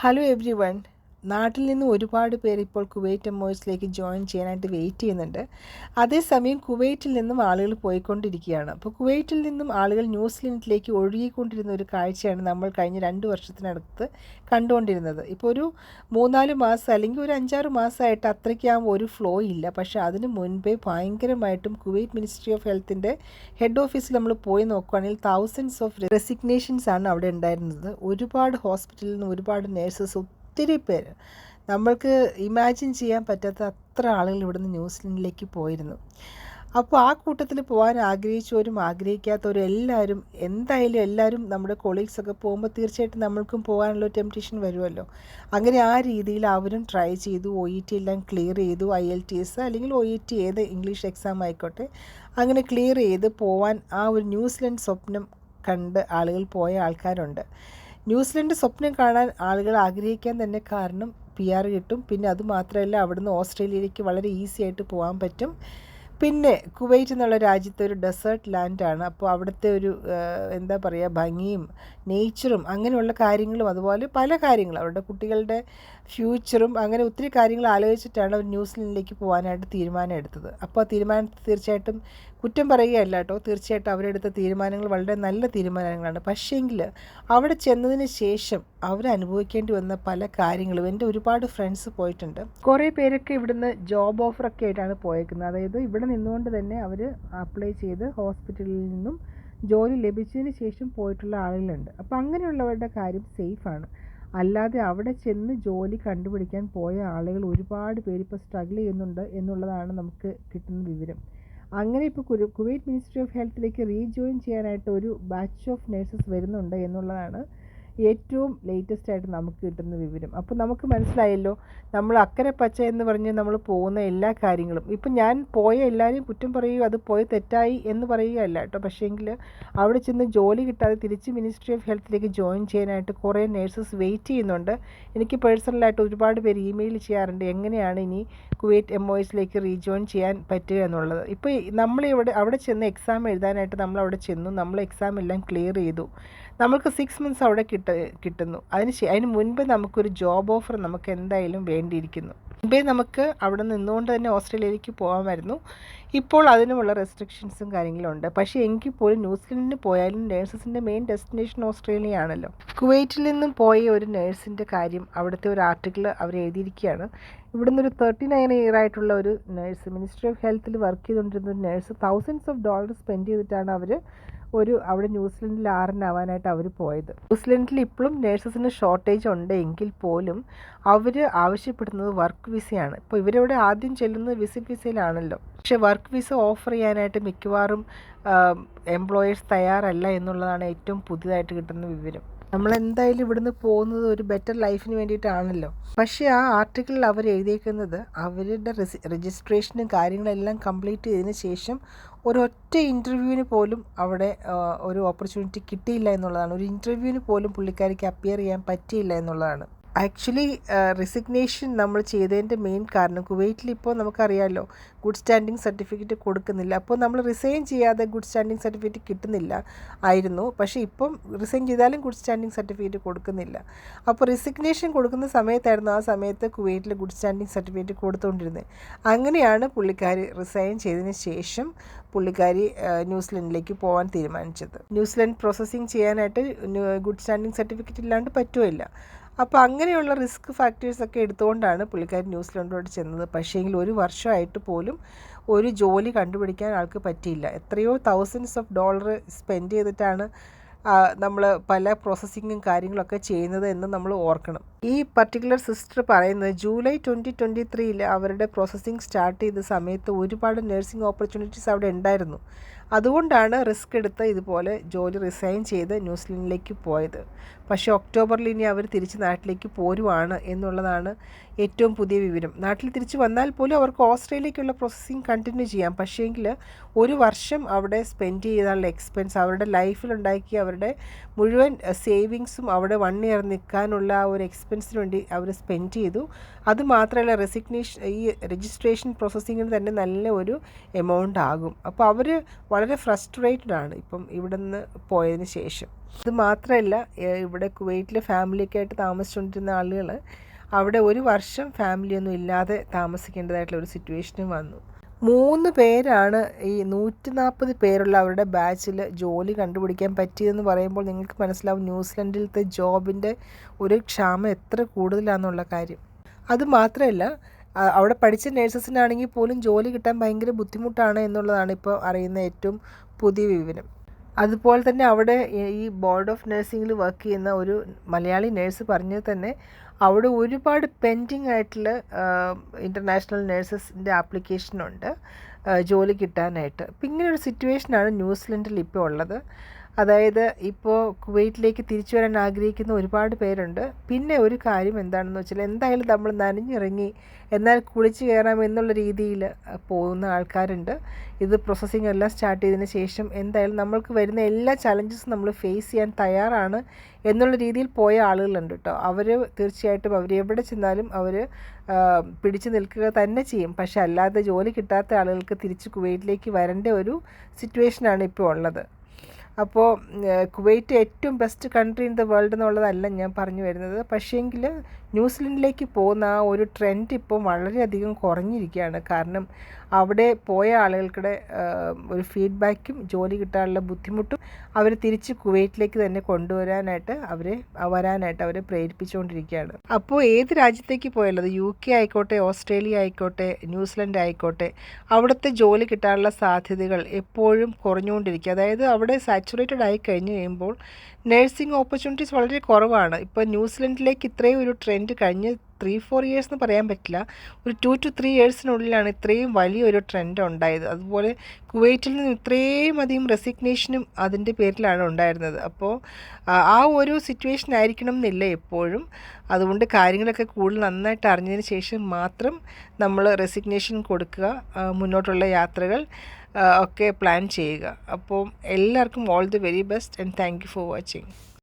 Hello every one. നാട്ടിൽ നിന്ന് ഒരുപാട് പേര് ഇപ്പോൾ കുവൈറ്റ് എംഒഎസിലേക്ക് ജോയിൻ ചെയ്യാനായിട്ട് വെയിറ്റ് ചെയ്യുന്നുണ്ട്. അതേസമയം കുവൈറ്റിൽ നിന്നും ആളുകൾ പോയിക്കൊണ്ടിരിക്കുകയാണ്. അപ്പോൾ കുവൈറ്റിൽ നിന്നും ആളുകൾ ന്യൂസിലൻഡിലേക്ക് ഒഴുകിക്കൊണ്ടിരുന്ന ഒരു കാഴ്ചയാണ് നമ്മൾ കഴിഞ്ഞ 2 വർഷത്തിനടുത്ത് കണ്ടുകൊണ്ടിരുന്നത്. ഇപ്പോൾ ഒരു 3-4 മാസം അല്ലെങ്കിൽ ഒരു 5-6 മാസമായിട്ട് അത്രയ്ക്കാകുമ്പോൾ ഒരു ഫ്ലോ ഇല്ല. പക്ഷേ അതിന് മുൻപേ ഭയങ്കരമായിട്ടും കുവൈറ്റ് മിനിസ്ട്രി ഓഫ് ഹെൽത്തിൻ്റെ ഹെഡ് ഓഫീസിൽ നമ്മൾ പോയി നോക്കുകയാണെങ്കിൽ തൗസൻഡ്സ് ഓഫ് റെസിഗ്നേഷൻസ് ആണ് അവിടെ ഉണ്ടായിരുന്നത്. ഒരുപാട് ഹോസ്പിറ്റലിൽ നിന്ന് ഒരുപാട് നേഴ്സസ്, ഒത്തിരി പേര്, നമ്മൾക്ക് ഇമാജിൻ ചെയ്യാൻ പറ്റാത്ത അത്ര ആളുകൾ ഇവിടുന്ന് ന്യൂസിലൻഡിലേക്ക് പോയിരുന്നു. അപ്പോൾ ആ കൂട്ടത്തിൽ പോകാൻ ആഗ്രഹിച്ചവരും ആഗ്രഹിക്കാത്തവരും എല്ലാവരും നമ്മുടെ കൊളീഗ്സൊക്കെ പോകുമ്പോൾ തീർച്ചയായിട്ടും നമ്മൾക്കും പോകാനുള്ള ടെംപ്റ്റേഷൻ വരുമല്ലോ. അങ്ങനെ ആ രീതിയിൽ അവരും ട്രൈ ചെയ്തു. OET എല്ലാം ക്ലിയർ ചെയ്തു. IELTS അല്ലെങ്കിൽ OET ഏത് ഇംഗ്ലീഷ് എക്സാം ആയിക്കോട്ടെ, അങ്ങനെ ക്ലിയർ ചെയ്ത് പോവാൻ ആ ഒരു ന്യൂസിലൻഡ് സ്വപ്നം കണ്ട് ആളുകൾ പോയ ആൾക്കാരുണ്ട്. ന്യൂസിലൻഡ് സ്വപ്നം കാണാൻ ആളുകൾ ആഗ്രഹിക്കാൻ തന്നെ കാരണം PR കിട്ടും. പിന്നെ അതുമാത്രമല്ല, അവിടുന്ന് ഓസ്ട്രേലിയയിലേക്ക് വളരെ ഈസി ആയിട്ട് പോകാൻ പറ്റും. പിന്നെ കുവൈറ്റ് എന്നുള്ള രാജ്യത്തെ ഒരു ഡെസേർട്ട് ലാൻഡാണ്. അപ്പോൾ അവിടുത്തെ ഒരു എന്താ പറയുക, ഭംഗിയും നേച്ചറും അങ്ങനെയുള്ള കാര്യങ്ങളും അതുപോലെ പല കാര്യങ്ങളും അവരുടെ കുട്ടികളുടെ ഫ്യൂച്ചറും അങ്ങനെ ഒത്തിരി കാര്യങ്ങൾ ആലോചിച്ചിട്ടാണ് അവർ ന്യൂസിലൻഡിലേക്ക് പോകാനായിട്ട് തീരുമാനം എടുത്തത്. അപ്പോൾ ആ തീരുമാനത്തിൽ തീർച്ചയായിട്ടും കുറ്റം പറയുകയല്ല കേട്ടോ, തീർച്ചയായിട്ടും അവരെടുത്ത തീരുമാനങ്ങൾ വളരെ നല്ല തീരുമാനങ്ങളാണ്. പക്ഷേങ്കിൽ അവിടെ ചെന്നതിന് ശേഷം അവരനുഭവിക്കേണ്ടി വന്ന പല കാര്യങ്ങളും, എൻ്റെ ഒരുപാട് ഫ്രണ്ട്സ് പോയിട്ടുണ്ട്. കുറേ പേരൊക്കെ ഇവിടുന്ന് ജോബ് ഓഫറൊക്കെ ആയിട്ടാണ് പോയേക്കുന്നത്. അതായത് ഇവിടെ നിന്നുകൊണ്ട് തന്നെ അവർ അപ്ലൈ ചെയ്ത് ഹോസ്പിറ്റലിൽ നിന്നും ജോലി ലഭിച്ചതിന് ശേഷം പോയിട്ടുള്ള ആളുകളുണ്ട്. അപ്പോൾ അങ്ങനെയുള്ളവരുടെ കാര്യം സേഫാണ്. അല്ലാതെ അവിടെ ചെന്ന് ജോലി കണ്ടുപിടിക്കാൻ പോയ ആളുകൾ ഒരുപാട് പേര് ഇപ്പോൾ സ്ട്രഗിൾ ചെയ്യുന്നുണ്ട് എന്നുള്ളതാണ് നമുക്ക് കിട്ടുന്ന വിവരം. അങ്ങനെ ഇപ്പോൾ കുവൈറ്റ് മിനിസ്ട്രി ഓഫ് ഹെൽത്തിലേക്ക് റീജോയിൻ ചെയ്യാനായിട്ട് ഒരു ബാച്ച് ഓഫ് നേഴ്സസ് വരുന്നുണ്ട് എന്നുള്ളതാണ് ഏറ്റവും ലേറ്റസ്റ്റ് ആയിട്ട് നമുക്ക് കിട്ടുന്ന വിവരം. അപ്പോൾ നമുക്ക് മനസ്സിലായല്ലോ, നമ്മൾ അക്കരെ പച്ച എന്ന് പറഞ്ഞ് നമ്മൾ പോകുന്ന എല്ലാ കാര്യങ്ങളും. ഇപ്പം ഞാൻ പോയ എല്ലാവരെയും കുറ്റം പറയുക, അത് പോയി തെറ്റായി എന്ന് പറയുകയല്ല കേട്ടോ. പക്ഷേങ്കിൽ അവിടെ ചെന്ന് ജോലി കിട്ടാതെ തിരിച്ച് മിനിസ്ട്രി ഓഫ് ഹെൽത്തിലേക്ക് ജോയിൻ ചെയ്യാനായിട്ട് കുറേ നേഴ്സസ് വെയിറ്റ് ചെയ്യുന്നുണ്ട്. എനിക്ക് പേഴ്സണലായിട്ട് ഒരുപാട് പേര് ഇമെയിൽ ചെയ്യാറുണ്ട്, എങ്ങനെയാണ് ഇനി കുവൈറ്റ് എംഒഎസിലേക്ക് റീജോയിൻ ചെയ്യാൻ പറ്റുക എന്നുള്ളത്. ഇപ്പോൾ അവിടെ ചെന്ന് എക്സാം എഴുതാനായിട്ട് നമ്മൾ അവിടെ ചെന്നു, നമ്മൾ എക്സാം എല്ലാം ക്ലിയർ ചെയ്തു. നമുക്ക് 6 മന്ത്സ് അവിടെ കിട്ടുന്നു. അതിന് മുൻപ് നമുക്കൊരു ജോബ് ഓഫർ നമുക്ക് എന്തായാലും വേണ്ടിയിരിക്കുന്നു. മുൻപേ നമുക്ക് അവിടെ നിന്നുകൊണ്ട് തന്നെ ഓസ്ട്രേലിയയിലേക്ക് പോകാമായിരുന്നു. ഇപ്പോൾ അതിനുമുള്ള റെസ്ട്രിക്ഷൻസും കാര്യങ്ങളും ഉണ്ട്. പക്ഷേ എങ്കിൽ പോലും ന്യൂസിലൻഡിന് പോയാലും നേഴ്സസിൻ്റെ മെയിൻ ഡെസ്റ്റിനേഷൻ ഓസ്ട്രേലിയ ആണല്ലോ. കുവൈറ്റിൽ നിന്നും പോയ ഒരു നേഴ്സിൻ്റെ കാര്യം അവിടുത്തെ ഒരു ആർട്ടിക്കിൾ അവർ എഴുതിയിരിക്കുകയാണ്. ഇവിടുന്ന് ഒരു 39 ഇയർ ആയിട്ടുള്ള ഒരു നേഴ്സ്, മിനിസ്ട്രി ഓഫ് ഹെൽത്തിൽ വർക്ക് ചെയ്തുകൊണ്ടിരുന്ന ഒരു നേഴ്സ്, $1000s സ്പെൻഡ് ചെയ്തിട്ടാണ് അവർ അവിടെ ന്യൂസിലൻഡിൽ ആവാനായിട്ട് അവർ പോയത്. ന്യൂസിലൻഡിൽ ഇപ്പോഴും നേഴ്സസിന് ഷോർട്ടേജ് ഉണ്ട് എങ്കിൽ പോലും അവർ ആവശ്യപ്പെടുന്നത് വർക്ക് വിസയാണ്. ഇപ്പോൾ ഇവരിവിടെ ആദ്യം ചെല്ലുന്നത് വിസിറ്റ് വിസയിലാണല്ലോ. പക്ഷേ വർക്ക് വിസ ഓഫർ ചെയ്യാനായിട്ട് മിക്കവാറും എംപ്ലോയേഴ്സ് തയ്യാറല്ല എന്നുള്ളതാണ് ഏറ്റവും പുതിയതായിട്ട് കിട്ടുന്ന വിവരം. നമ്മളെന്തായാലും ഇവിടുന്ന് പോകുന്നത് ഒരു ബെറ്റർ ലൈഫിന് വേണ്ടിയിട്ടാണല്ലോ. പക്ഷേ ആ ആർട്ടിക്കിളിൽ അവർ എഴുതിയേക്കുന്നത് അവരുടെ രജിസ്ട്രേഷനും കാര്യങ്ങളെല്ലാം കംപ്ലീറ്റ് ചെയ്തതിന് ശേഷം ഒരൊറ്റ ഇൻ്റർവ്യൂവിന് പോലും അവിടെ ഒരു ഓപ്പർച്യൂണിറ്റി കിട്ടിയില്ല എന്നുള്ളതാണ്. ഒരു ഇൻ്റർവ്യൂവിന് പോലും പുള്ളിക്കാരിക്ക് അപ്പിയർ ചെയ്യാൻ പറ്റിയില്ല എന്നുള്ളതാണ്. ആക്ച്വലി റിസിഗ്നേഷൻ നമ്മൾ ചെയ്തതിൻ്റെ മെയിൻ കാരണം, കുവൈറ്റിൽ ഇപ്പോൾ നമുക്കറിയാമല്ലോ ഗുഡ് സ്റ്റാൻഡിങ് സർട്ടിഫിക്കറ്റ് കൊടുക്കുന്നില്ല. അപ്പോൾ നമ്മൾ റിസൈൻ ചെയ്യാതെ ഗുഡ് സ്റ്റാൻഡിങ് സർട്ടിഫിക്കറ്റ് കിട്ടുന്നില്ല ആയിരുന്നു. പക്ഷേ ഇപ്പം റിസൈൻ ചെയ്താലും ഗുഡ് സ്റ്റാൻഡിങ് സർട്ടിഫിക്കറ്റ് കൊടുക്കുന്നില്ല. അപ്പോൾ റിസിഗ്നേഷൻ കൊടുക്കുന്ന സമയത്തായിരുന്നു ആ സമയത്ത് കുവൈറ്റിൽ ഗുഡ് സ്റ്റാൻഡിങ് സർട്ടിഫിക്കറ്റ് കൊടുത്തുകൊണ്ടിരുന്നത്. അങ്ങനെയാണ് പുള്ളിക്കാരി റിസൈൻ ചെയ്തതിന് ശേഷം പുള്ളിക്കാരി ന്യൂസിലൻഡിലേക്ക് പോകാൻ തീരുമാനിച്ചത്. ന്യൂസിലൻഡ് പ്രോസസ്സിങ് ചെയ്യാനായിട്ട് ഗുഡ് സ്റ്റാൻഡിങ് സർട്ടിഫിക്കറ്റ് ഇല്ലാണ്ട് പറ്റുമില്ല. അപ്പോൾ അങ്ങനെയുള്ള റിസ്ക് ഫാക്ടേഴ്സൊക്കെ എടുത്തുകൊണ്ടാണ് പുള്ളിക്കാരി ന്യൂസിലൻഡിലോട്ട് ചെന്നത്. പക്ഷേങ്കിൽ ഒരു വർഷമായിട്ട് പോലും ഒരു ജോലി കണ്ടുപിടിക്കാൻ ആൾക്ക് പറ്റിയില്ല. എത്രയോ $1000s സ്പെൻഡ് ചെയ്തിട്ടാണ് നമ്മൾ പല പ്രോസസ്സിങ്ങും കാര്യങ്ങളൊക്കെ ചെയ്യുന്നത് എന്ന് നമ്മൾ ഓർക്കണം. ഈ പർട്ടിക്കുലർ സിസ്റ്റർ പറയുന്നത് ജൂലൈ 2023 അവരുടെ പ്രോസസ്സിങ് സ്റ്റാർട്ട് ചെയ്ത സമയത്ത് ഒരുപാട് നഴ്സിംഗ് ഓപ്പർച്യൂണിറ്റീസ് അവിടെ ഉണ്ടായിരുന്നു. അതുകൊണ്ടാണ് റിസ്ക് എടുത്ത് ഇതുപോലെ ജോലി റിസൈൻ ചെയ്ത് ന്യൂസിലൻഡിലേക്ക് പോയത്. പക്ഷേ ഒക്ടോബറിൽ ഇനി അവർ തിരിച്ച് നാട്ടിലേക്ക് പോരുവാണ് എന്നുള്ളതാണ് ഏറ്റവും പുതിയ വിവരം. നാട്ടിൽ തിരിച്ച് വന്നാൽ പോലും അവർക്ക് ഓസ്ട്രേലിയക്കുള്ള പ്രോസസ്സിങ് കണ്ടിന്യൂ ചെയ്യാം. പക്ഷേങ്കിൽ ഒരു വർഷം അവിടെ സ്പെൻഡ് ചെയ്താലുള്ള എക്സ്പെൻസ്, അവരുടെ ലൈഫിലുണ്ടാക്കിയ അവരുടെ മുഴുവൻ സേവിങ്സും അവിടെ 1 ഇയർ നിൽക്കാനുള്ള ഒരു എക്സ്പെൻസിന് വേണ്ടി അവർ സ്പെൻഡ് ചെയ്തു. അതുമാത്രമല്ല ഈ രജിസ്ട്രേഷൻ പ്രോസസ്സിങ്ങിന് തന്നെ നല്ല ഒരു എമൗണ്ട് ആകും. അപ്പോൾ അവർ വളരെ ഫ്രസ്ട്രേറ്റഡ് ആണ് ഇപ്പം ഇവിടെ നിന്ന് പോയതിന് ശേഷം. അത് മാത്രമല്ല, ഇവിടെ കുവൈറ്റിൽ ഫാമിലിയൊക്കെ ആയിട്ട് താമസിച്ചുകൊണ്ടിരുന്ന ആളുകൾ അവിടെ ഒരു വർഷം ഫാമിലിയൊന്നും ഇല്ലാതെ താമസിക്കേണ്ടതായിട്ടുള്ള ഒരു സിറ്റുവേഷനും വന്നു. 3 പേരാണ് ഈ 140 പേരുള്ള അവരുടെ ബാച്ചിൽ ജോലി കണ്ടുപിടിക്കാൻ പറ്റിയതെന്ന് പറയുമ്പോൾ നിങ്ങൾക്ക് മനസ്സിലാവും ന്യൂസിലൻഡിലത്തെ ജോബിൻ്റെ ഒരു ക്ഷാമം എത്ര കൂടുതലാണെന്നുള്ള കാര്യം. അതുമാത്രമല്ല, അവിടെ പഠിച്ച നേഴ്സസിനാണെങ്കിൽ പോലും ജോലി കിട്ടാൻ ഭയങ്കര ബുദ്ധിമുട്ടാണ് എന്നുള്ളതാണ് ഇപ്പോൾ അറിയുന്ന ഏറ്റവും പുതിയ വിവരം. അതുപോലെ തന്നെ അവിടെ ഈ ബോർഡ് ഓഫ് നഴ്സിംഗിൽ വർക്ക് ചെയ്യുന്ന ഒരു മലയാളി നേഴ്സ് പറഞ്ഞത് തന്നെ അവിടെ ഒരുപാട് പെൻഡിങ് ആയിട്ടുള്ള ഇൻ്റർനാഷണൽ നേഴ്സസിൻ്റെ ആപ്ലിക്കേഷനുണ്ട് ജോലി കിട്ടാനായിട്ട്. അപ്പം ഇങ്ങനൊരു സിറ്റുവേഷനാണ് ന്യൂസിലൻഡിൽ ഇപ്പോൾ ഉള്ളത്. അതായത് ഇപ്പോൾ കുവൈറ്റിലേക്ക് തിരിച്ചു വരാൻ ആഗ്രഹിക്കുന്ന ഒരുപാട് പേരുണ്ട്. പിന്നെ ഒരു കാര്യം എന്താണെന്ന് വെച്ചാൽ, എന്തായാലും നമ്മൾ നനഞ്ഞിറങ്ങി എന്നാൽ കുളിച്ച് കയറാം എന്നുള്ള രീതിയിൽ പോകുന്ന ആൾക്കാരുണ്ട്. ഇത് പ്രോസസ്സിംഗ് എല്ലാം സ്റ്റാർട്ട് ചെയ്തതിന് ശേഷം എന്തായാലും നമ്മൾക്ക് വരുന്ന എല്ലാ ചലഞ്ചസും നമ്മൾ ഫേസ് ചെയ്യാൻ തയ്യാറാണ് എന്നുള്ള രീതിയിൽ പോയ ആളുകളുണ്ട് കേട്ടോ. അവർ തീർച്ചയായിട്ടും എവിടെ ചെന്നാലും അവർ പിടിച്ചു നിൽക്കുക തന്നെ ചെയ്യും. പക്ഷെ അല്ലാതെ ജോലി കിട്ടാത്ത ആളുകൾക്ക് തിരിച്ച് കുവൈറ്റിലേക്ക് വരേണ്ട ഒരു സിറ്റുവേഷനാണ് ഇപ്പോൾ ഉള്ളത്. അപ്പോൾ കുവൈറ്റ് ഏറ്റവും best country in the world എന്നുള്ളതല്ല ഞാൻ പറഞ്ഞു വരുന്നത്. പക്ഷേങ്കിൽ ന്യൂസിലൻഡിലേക്ക് പോകുന്ന ആ ഒരു ട്രെൻഡ് ഇപ്പോൾ വളരെയധികം കുറഞ്ഞിരിക്കുകയാണ്. കാരണം അവിടെ പോയ ആളുകൾക്കിടെ ഒരു ഫീഡ്ബാക്കും ജോലി കിട്ടാനുള്ള ബുദ്ധിമുട്ടും അവർ തിരിച്ച് കുവൈറ്റിലേക്ക് തന്നെ കൊണ്ടുവരാനായിട്ട് അവരെ പ്രേരിപ്പിച്ചുകൊണ്ടിരിക്കുകയാണ്. അപ്പോൾ ഏത് രാജ്യത്തേക്ക് പോയാലും, UK ആയിക്കോട്ടെ, ഓസ്ട്രേലിയ ആയിക്കോട്ടെ, ന്യൂസിലൻഡ് ആയിക്കോട്ടെ, അവിടുത്തെ ജോലി കിട്ടാനുള്ള സാധ്യതകൾ എപ്പോഴും കുറഞ്ഞുകൊണ്ടിരിക്കുക. അതായത് അവിടെ സാച്ചുറേറ്റഡ് ആയി കഴിഞ്ഞ് കഴിയുമ്പോൾ നഴ്സിംഗ് ഓപ്പർച്യൂണിറ്റീസ് വളരെ കുറവാണ്. ഇപ്പോൾ ന്യൂസിലൻഡിലേക്ക് ഇത്രയും ഒരു ട്രെൻഡ് കഴിഞ്ഞ് 3-4 ഇയേഴ്സ് എന്ന് പറയാൻ പറ്റില്ല, ഒരു 2 to 3 ഇയേഴ്സിനുള്ളിലാണ് ഇത്രയും വലിയൊരു ട്രെൻഡ് ഉണ്ടായത്. അതുപോലെ കുവൈറ്റിൽ നിന്ന് ഇത്രയും അധികം റെസിഗ്നേഷനും അതിൻ്റെ പേരിലാണ് ഉണ്ടായിരുന്നത്. അപ്പോൾ ആ ഒരു സിറ്റുവേഷൻ ആയിരിക്കണം എന്നില്ല എപ്പോഴും. അതുകൊണ്ട് കാര്യങ്ങളൊക്കെ കൂടുതൽ നന്നായിട്ട് അറിഞ്ഞതിന് ശേഷം മാത്രം നമ്മൾ റെസിഗ്നേഷൻ കൊടുക്കുക, മുന്നോട്ടുള്ള യാത്രകൾ ഒക്കെ പ്ലാൻ ചെയ്യുക. അപ്പോൾ എല്ലാവർക്കും all the very best and thank you for watching.